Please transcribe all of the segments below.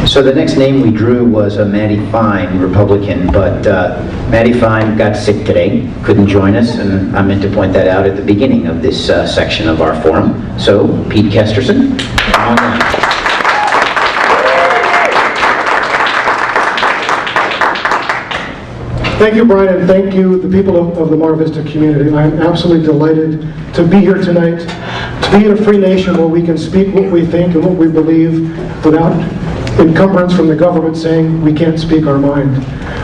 So the next name we drew was Mattie Fein, Republican, but Mattie Fein got sick today, couldn't join us, and I meant to point that out at the beginning of this section of our forum. So, Pete Kesterson, come on down. Thank you, Brian, and thank you, the people of the Mar Vista community. I'm absolutely delighted to be here tonight, to be in a free nation where we can speak what we think and what we believe without encumbrance from the government saying we can't speak our mind.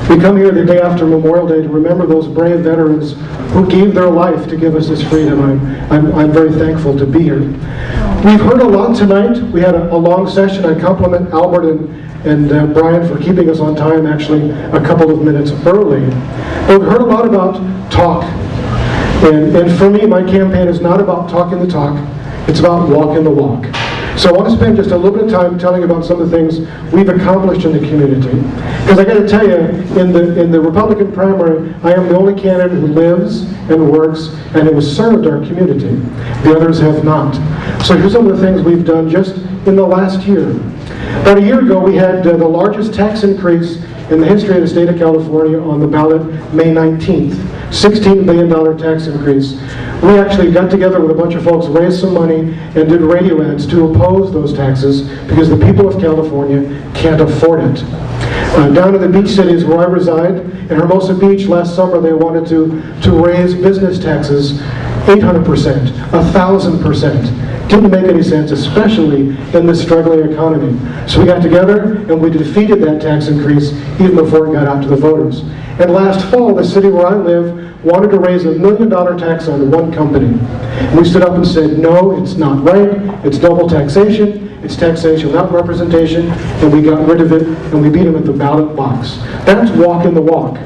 We come here the day after Memorial Day to remember those brave veterans who gave their life to give us this freedom. I'm very thankful to be here. We've heard a lot tonight. We had a long session. I compliment Albert and Brian for keeping us on time, actually a couple of minutes early. But we've heard a lot about talk. And for me, my campaign is not about talking the talk, it's about walking the walk. So I want to spend just a little bit of time telling you about some of the things we've accomplished in the community. Because I got to tell you, in the Republican primary, I am the only candidate who lives and works and who has served our community. The others have not. So here's some of the things we've done just in the last year. About a year ago, we had the largest tax increase in the history of the state of California on the ballot May 19th. $16 billion tax increase. We actually got together with a bunch of folks, raised some money, and did radio ads to oppose those taxes because the people of California can't afford it. Down in the beach cities where I reside, in Hermosa Beach last summer, they wanted to raise business taxes 800%, 1,000%. Didn't make any sense, especially in this struggling economy. So we got together and we defeated that tax increase even before it got out to the voters. And last fall, the city where I live wanted to raise $1 million tax on one company. And we stood up and said, no, it's not right, it's double taxation, it's taxation without representation, and we got rid of it, and we beat them at the ballot box. That's walking the walk.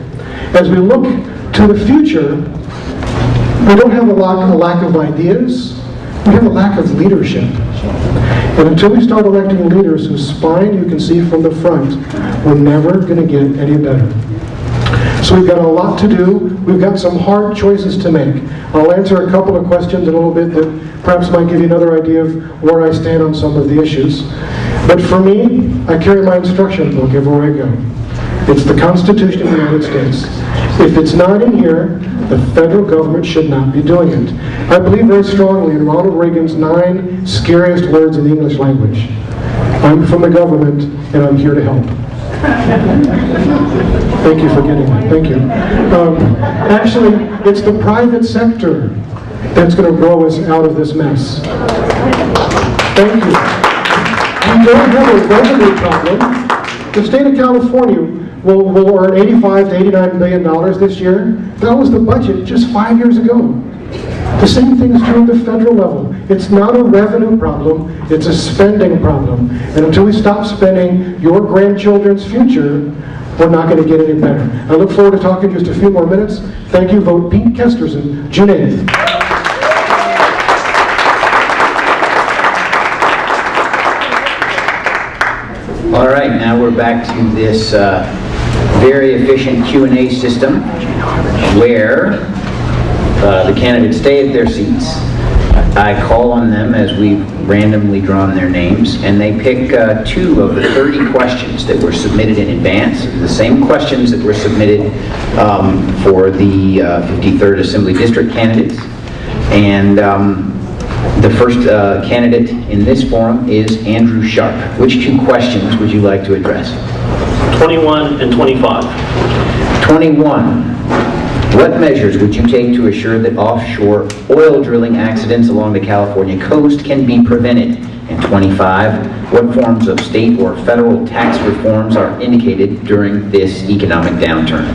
As we look to the future, we don't have a lack of ideas, we have a lack of leadership. And until we start electing leaders whose spine you can see from the front, we're never going to get any better. So we've got a lot to do. We've got some hard choices to make. I'll answer a couple of questions in a little bit that perhaps might give you another idea of where I stand on some of the issues. But for me, I carry my instruction book everywhere I go. It's the Constitution of the United States. If it's not in here, the federal government should not be doing it. I believe very strongly in Ronald Reagan's 9 scariest words in the English language. I'm from the government, and I'm here to help. Thank you for getting that. Thank you. Actually, it's the private sector that's going to grow us out of this mess. Thank you. We don't have a revenue problem. The state of California will earn $85 to $89 billion this year. That was the budget just 5 years ago. The same thing is true at the federal level. It's not a revenue problem, it's a spending problem. And until we stop spending your grandchildren's future, we're not going to get any better. I look forward to talking just a few more minutes. Thank you. Vote Pete Kesterson, June 8th. All right, now we're back to this very efficient Q&A system where the candidates stay at their seats. I call on them as we've randomly drawn their names, and they pick 2 of the 30 questions that were submitted in advance, the same questions that were submitted for the 53rd Assembly District candidates. And the first candidate in this forum is Andrew Sharp. Which 2 questions would you like to address? 21 and 25. 21. What measures would you take to assure that offshore oil drilling accidents along the California coast can be prevented? And 25, what forms of state or federal tax reforms are indicated during this economic downturn?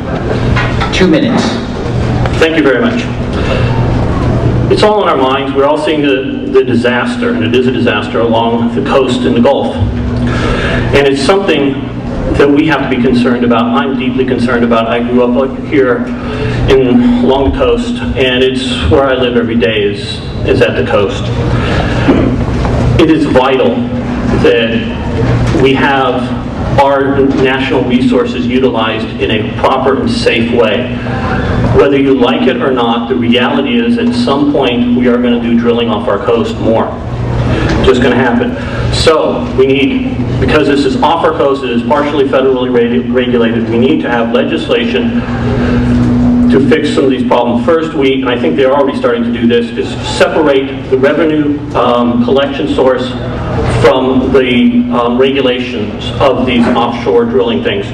2 minutes. Thank you very much. It's all in our minds. We're all seeing the disaster, and it is a disaster along the coast in the Gulf. And it's something that we have to be concerned about. I'm deeply concerned about. I grew up here along the coast, and it's where I live every day is at the coast. It is vital that we have our national resources utilized in a proper and safe way. Whether you like it or not, the reality is at some point we are going to do drilling off our coast more. just going to happen. So we need, because this is off our coast, it is partially federally regulated, we need to have legislation to fix some of these problems. First, and I think they're already starting to do this, is separate the revenue collection source from the regulations of these offshore drilling things.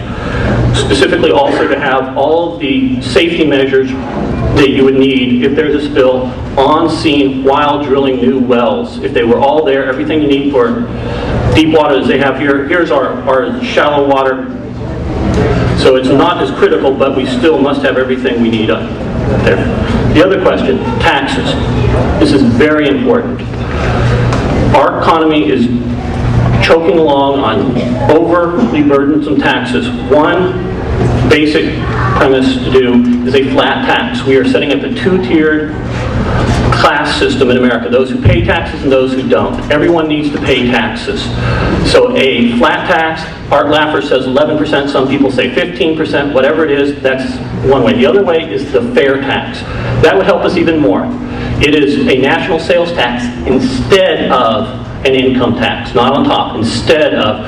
Specifically also to have all of the safety measures that you would need if there's a spill on scene while drilling new wells. If they were all there, everything you need for deep water as they have here. Here's our shallow water. So it's not as critical, but we still must have everything we need up there. The other question, taxes. This is very important. Our economy is choking along on overly burdensome taxes. One basic premise to do is a flat tax. We are setting up a two-tiered class system in America, those who pay taxes and those who don't. Everyone needs to pay taxes. So a flat tax, Art Laffer says 11%, some people say 15%, whatever it is, that's one way. The other way is the fair tax. That would help us even more. It is a national sales tax instead of an income tax, not on top, instead of.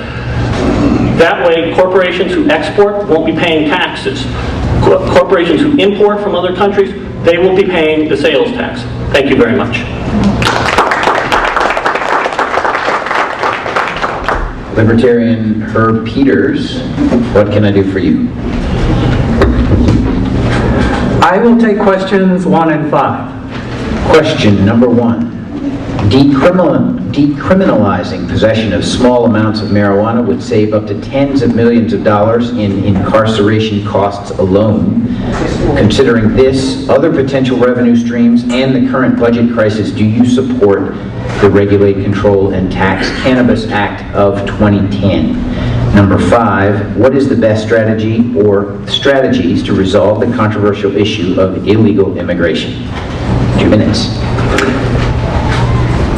That way, corporations who export won't be paying taxes. Corporations who import from other countries, they will be paying the sales tax. Thank you very much. Libertarian Herb Peters, what can I do for you? I will take questions 1 and 5. Question number 1. Decriminalizing possession of small amounts of marijuana would save up to tens of millions of dollars in incarceration costs alone. Considering this, other potential revenue streams, and the current budget crisis, do you support the Regulate, Control, and Tax Cannabis Act of 2010? Number 5, what is the best strategy or strategies to resolve the controversial issue of illegal immigration? 2 minutes.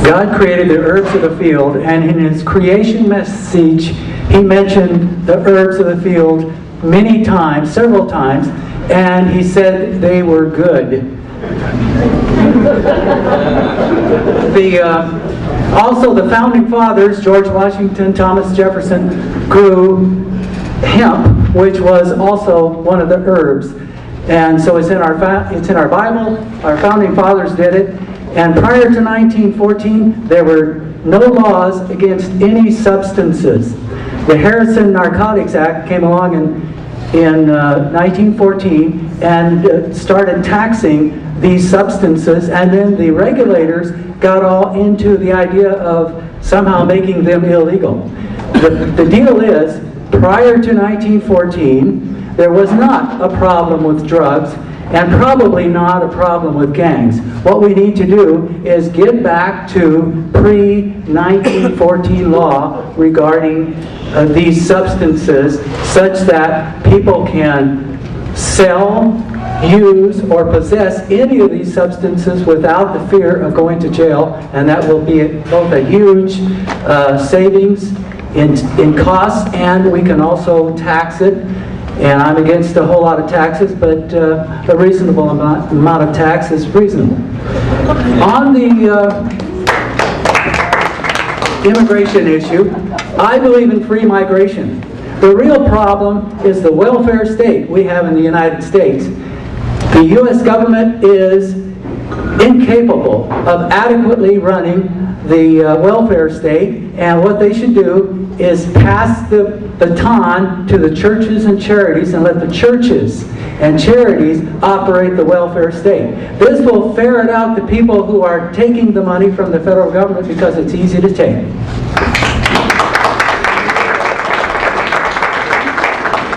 God created the herbs of the field, and in his creation message, he mentioned the herbs of the field many times, several times, and he said they were good. Also, the founding fathers, George Washington, Thomas Jefferson, grew hemp, which was also one of the herbs. And so it's in our Bible. Our founding fathers did it. And prior to 1914, there were no laws against any substances. The Harrison Narcotics Act came along in 1914 and started taxing these substances, and then the regulators got all into the idea of somehow making them illegal. The deal is, prior to 1914, there was not a problem with drugs, and probably not a problem with gangs. What we need to do is get back to pre-1914 law regarding these substances, such that people can sell, use, or possess any of these substances without the fear of going to jail, and that will be both a huge savings in costs, and we can also tax it. And I'm against a whole lot of taxes, but a reasonable amount of tax is reasonable. On the immigration issue, I believe in free migration. The real problem is the welfare state we have in the United States. The U.S. government is incapable of adequately running the welfare state, and what they should do is pass the baton to the churches and charities and let the churches and charities operate the welfare state. This will ferret out the people who are taking the money from the federal government because it's easy to take.